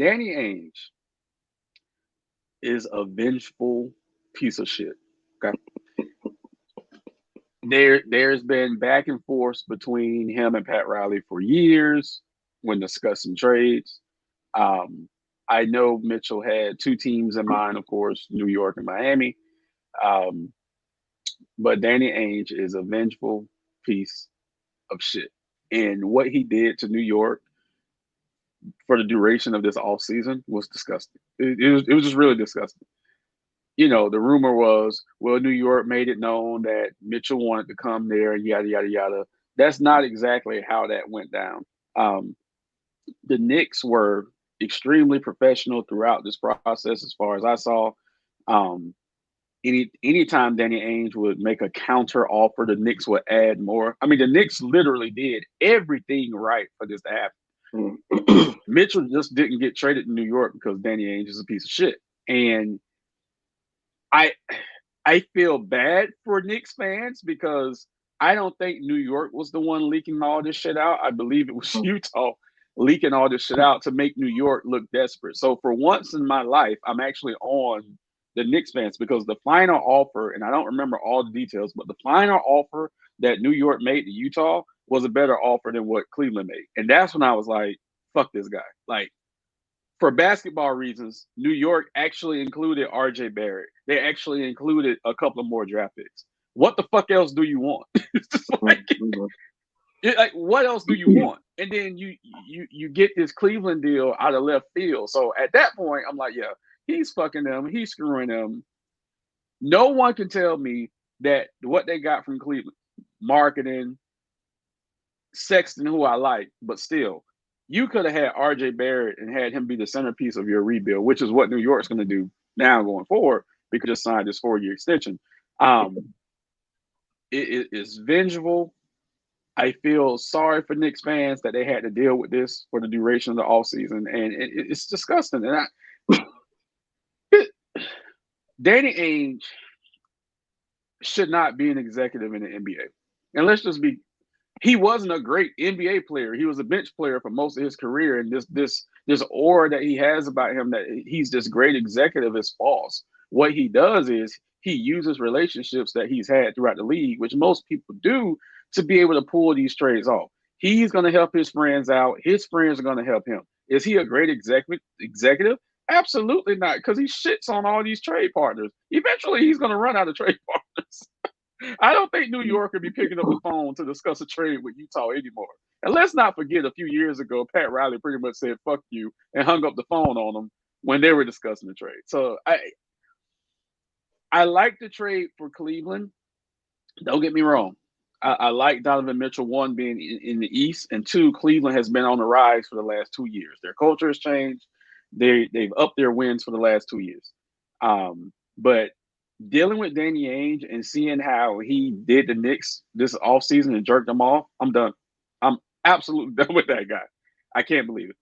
Danny Ainge is a vengeful piece of shit. Okay. There's been back and forth between him and Pat Riley for years when discussing trades. Um, I know Mitchell had two teams in mind, of course, New York and Miami. Um, but Danny Ainge is a vengeful piece of shit. And what he did to New York for the duration of this off season was disgusting. It was just really disgusting. The rumor was, well, New York made it known that Mitchell wanted to come there and yada, yada, yada. That's not exactly how that went down. Um, the Knicks were extremely professional throughout this process, as far as I saw. Um, anytime Danny Ainge would make a counter offer, the Knicks would add more. I mean, the Knicks literally did everything right for this to happen. Mitchell just didn't get traded to New York because Danny Ainge is a piece of shit. And I I feel bad for Knicks fans because I don't think New York was the one leaking all this shit out. I believe it was Utah leaking all this shit out to make New York look desperate. So for once in my life, I'm actually on the Knicks fans because the final offer, and I don't remember all the details, but the final offer that New York made to Utah was a better offer than what Cleveland made. And that's when I was like, fuck this guy. Like, for basketball reasons, New York actually included RJ Barrett. They actually included a couple of more draft picks. What the fuck else do you want? It's just like, what else do you want? And then you get this Cleveland deal out of left field. So at that point, I'm like, yeah, he's fucking them. He's screwing them. No one can tell me that what they got from Cleveland, marketing, Sexton, who I like, but still, you could have had RJ Barrett and had him be the centerpiece of your rebuild, which is what New York's going to do now going forward because just signed this 4-year extension. It is vengeful. I feel sorry for Knicks fans that they had to deal with this for the duration of the offseason, and it's disgusting. And Danny Ainge should not be an executive in the NBA. And let's just be he wasn't a great NBA player. He was a bench player for most of his career, and this aura that he has about him that he's this great executive is false. What he does is he uses relationships that he's had throughout the league, which most people do, to be able to pull these trades off. He's going to help his friends out. His friends are going to help him. Is he a great executive? Absolutely not, because he shits on all these trade partners. Eventually, he's going to run out of trade partners. I don't think New York would be picking up the phone to discuss a trade with Utah anymore. And let's not forget, a few years ago, Pat Riley pretty much said "fuck you" and hung up the phone on them when they were discussing the trade. So I like the trade for Cleveland. Don't get me wrong. I like Donovan Mitchell, one, being in the East, and two, Cleveland has been on the rise for the last 2 years. Their culture has changed. They've upped their wins for the last 2 years. But dealing with Danny Ainge and seeing how he did the Knicks this offseason and jerked them off, I'm done. I'm absolutely done with that guy. I can't believe it.